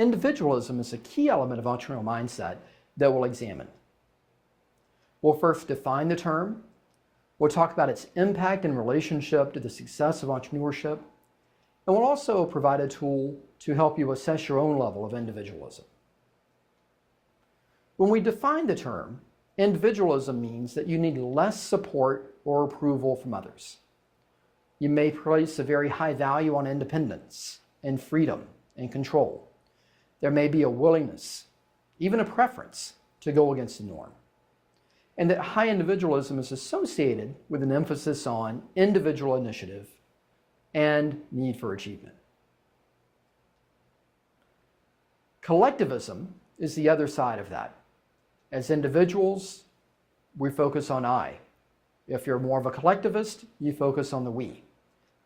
individualism is a key element of entrepreneurial mindset that we'll examine. We'll first define the term. We'll talk about its impact in relationship to the success of entrepreneurship. And we'll also provide a tool to help you assess your own level of individualism. When we define the term, individualism means that you need less support or approval from others. You may place a very high value on independence and freedom and control. There may be a willingness, even a preference, to go against the norm. And that high individualism is associated with an emphasis on individual initiative and need for achievement. Collectivism is the other side of that. As individuals, we focus on I. If you're more of a collectivist, you focus on the we.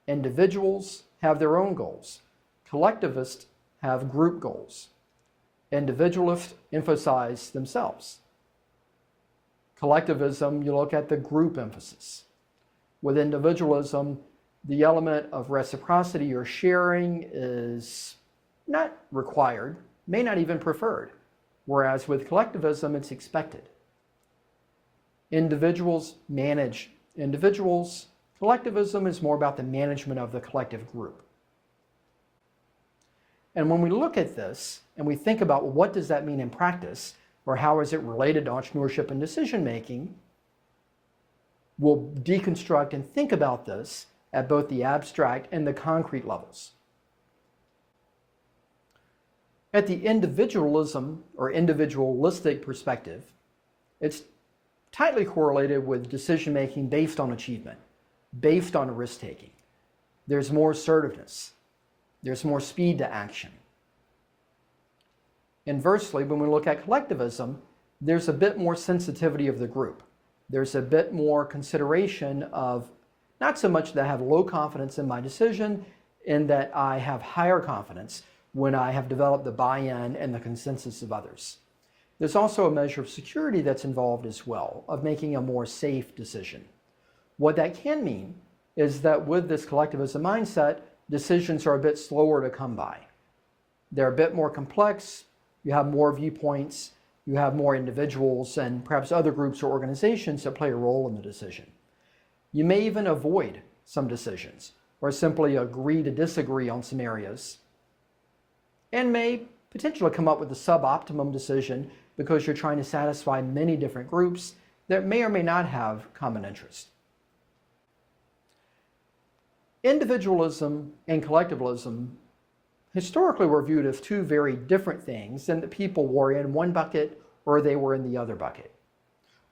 Individuals have their own goals. Collectivists have group goals. Individualists emphasize themselves. Collectivism, you look at the group emphasis. With individualism, the element of reciprocity or sharing is not required, may not even preferred, whereas with collectivism, it's expected. Individuals manage individuals. Collectivism is more about the management of the collective group. And when we look at this and we think about what does that mean in practice, or how is it related to entrepreneurship and decision making, we'll deconstruct and think about this at both the abstract and the concrete levels. At the individualism or individualistic perspective, it's tightly correlated with decision making based on achievement, based on risk taking. There's more assertiveness. There's more speed to action. Inversely, when we look at collectivism, there's a bit more sensitivity of the group. There's a bit more consideration of not so much that I have low confidence in my decision, in that I have higher confidence when I have developed the buy-in and the consensus of others. There's also a measure of security that's involved as well, of making a more safe decision. What that can mean is that with this collectivism mindset, decisions are a bit slower to come by. They're a bit more complex. You have more viewpoints. You have more individuals and perhaps other groups or organizations that play a role in the decision. You may even avoid some decisions or simply agree to disagree on some areas, and may potentially come up with a suboptimum decision because you're trying to satisfy many different groups that may or may not have common interest. Individualism and collectivism historically were viewed as two very different things, and that people were in one bucket or they were in the other bucket.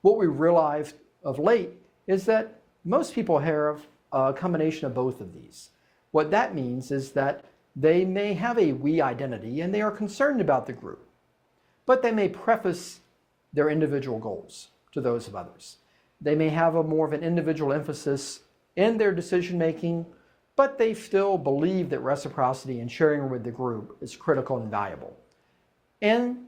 What we realized of late is that most people have a combination of both of these. What that means is that they may have a we identity and they are concerned about the group, but they may preface their individual goals to those of others. They may have a more of an individual emphasis in their decision making, but they still believe that reciprocity and sharing with the group is critical and valuable. And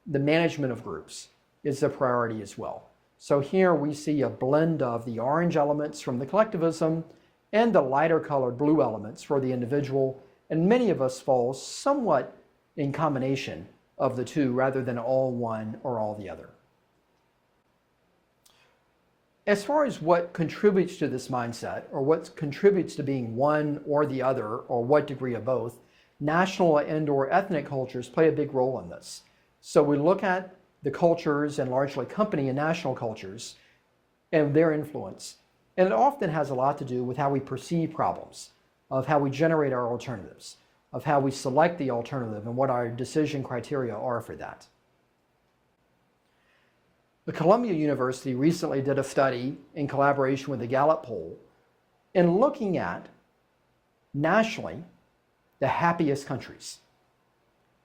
the management of groups is a priority as well. So here we see a blend of the orange elements from the collectivism and the lighter colored blue elements for the individual, and many of us fall somewhat in combination of the two rather than all one or all the other. As far as what contributes to this mindset, or what contributes to being one or the other, or what degree of both, national and or ethnic cultures play a big role in this. So we look at the cultures, and largely company and national cultures, and their influence. And it often has a lot to do with how we perceive problems, of how we generate our alternatives, of how we select the alternative, and what our decision criteria are for that. The Columbia University recently did a study in collaboration with the Gallup poll in looking at nationally the happiest countries,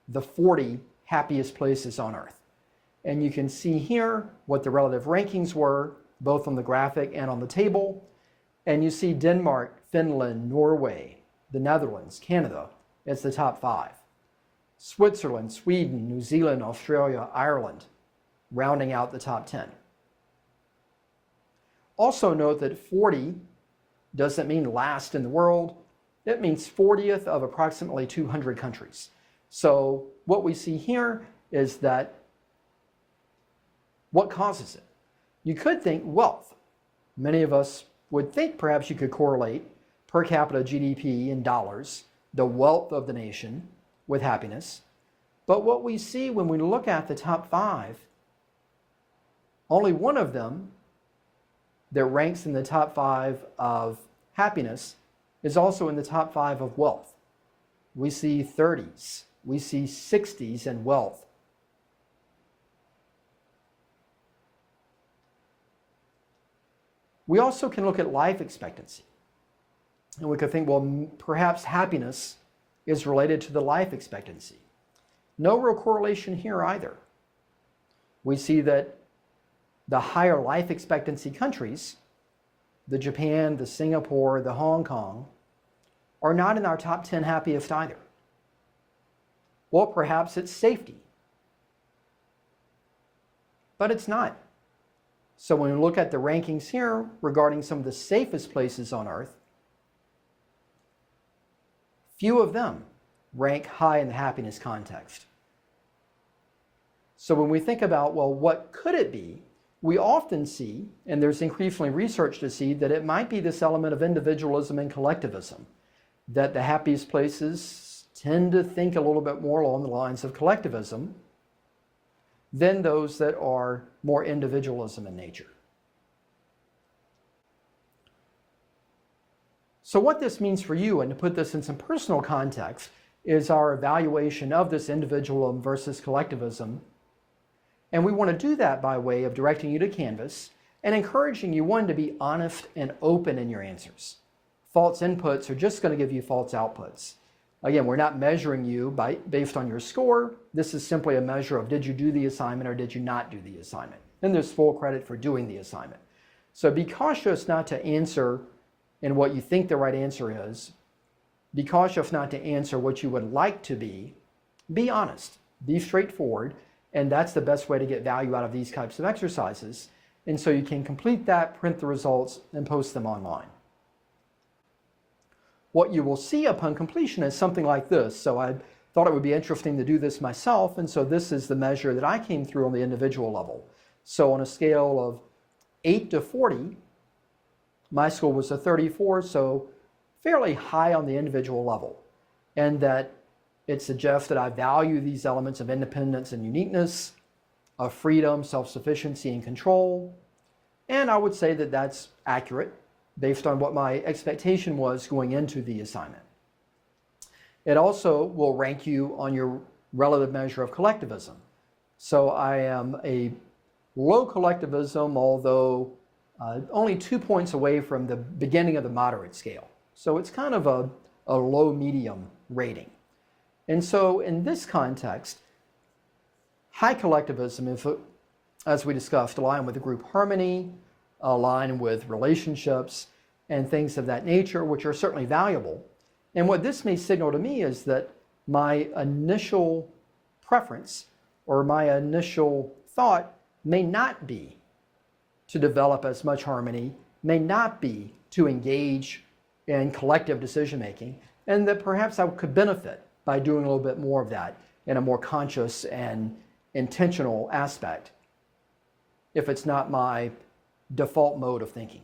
the 40 happiest places on earth. And you can see here what the relative rankings were, both on the graphic and on the table. And you see Denmark, Finland, Norway, the Netherlands, Canada as the top 5. Switzerland, Sweden, New Zealand, Australia, Ireland, rounding out the top 10. Also note that 40 doesn't mean last in the world. It means 40th of approximately 200 countries. So what we see here is that what causes it? You could think wealth. Many of us would think perhaps you could correlate per capita GDP in dollars, the wealth of the nation, with happiness. But what we see when we look at the top 5, only one of them that ranks in the top 5 of happiness is also in the top 5 of wealth. We see 30s, we see 60s in wealth. We also can look at life expectancy. And we could think, well, perhaps happiness is related to the life expectancy. No real correlation here either. We see that the higher life expectancy countries, the Japan, the Singapore, the Hong Kong, are not in our top 10 happiest either. Well, perhaps it's safety. But it's not. So when we look at the rankings here regarding some of the safest places on Earth, few of them rank high in the happiness context. So when we think about, well, what could it be? We often see, and there's increasingly research to see, that it might be this element of individualism and collectivism, that the happiest places tend to think a little bit more along the lines of collectivism than those that are more individualism in nature. So what this means for you, and to put this in some personal context, is our evaluation of this individualism versus collectivism. And we want to do that by way of directing you to Canvas and encouraging you, one, to be honest and open in your answers. False inputs are just going to give you false outputs. Again, we're not measuring you based on your score. This is simply a measure of, did you do the assignment or did you not do the assignment? And there's full credit for doing the assignment. So be cautious not to answer in what you think the right answer is. Be cautious not to answer what you would like to be. Be honest. Be straightforward. And that's the best way to get value out of these types of exercises. And so you can complete that, print the results, and post them online. What you will see upon completion is something like this. So I thought it would be interesting to do this myself. And so this is the measure that I came through on the individual level. So on a scale of 8 to 40, my score was a 34, so fairly high on the individual level. And that it suggests that I value these elements of independence and uniqueness, of freedom, self-sufficiency, and control. And I would say that that's accurate based on what my expectation was going into the assignment. It also will rank you on your relative measure of collectivism. So I am a low collectivism, although only 2 points away from the beginning of the moderate scale. So it's kind of a low-medium rating. And so in this context, high collectivism, as we discussed, align with the group harmony, align with relationships, and things of that nature, which are certainly valuable. And what this may signal to me is that my initial preference or my initial thought may not be to develop as much harmony, may not be to engage in collective decision-making, and that perhaps I could benefit by doing a little bit more of that in a more conscious and intentional aspect, if it's not my default mode of thinking.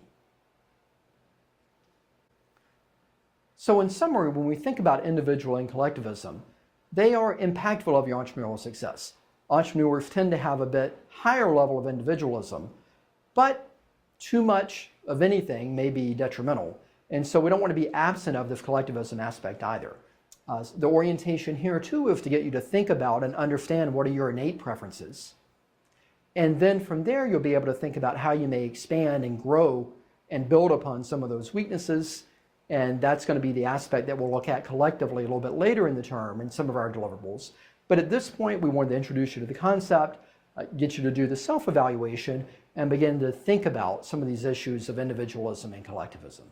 So in summary, when we think about individual and collectivism, they are impactful of your entrepreneurial success. Entrepreneurs tend to have a bit higher level of individualism, but too much of anything may be detrimental. And so we don't want to be absent of this collectivism aspect either. The orientation here too is to get you to think about and understand what are your innate preferences. And then from there, you'll be able to think about how you may expand and grow and build upon some of those weaknesses. And that's going to be the aspect that we'll look at collectively a little bit later in the term in some of our deliverables. But at this point, we wanted to introduce you to the concept, get you to do the self-evaluation, and begin to think about some of these issues of individualism and collectivism.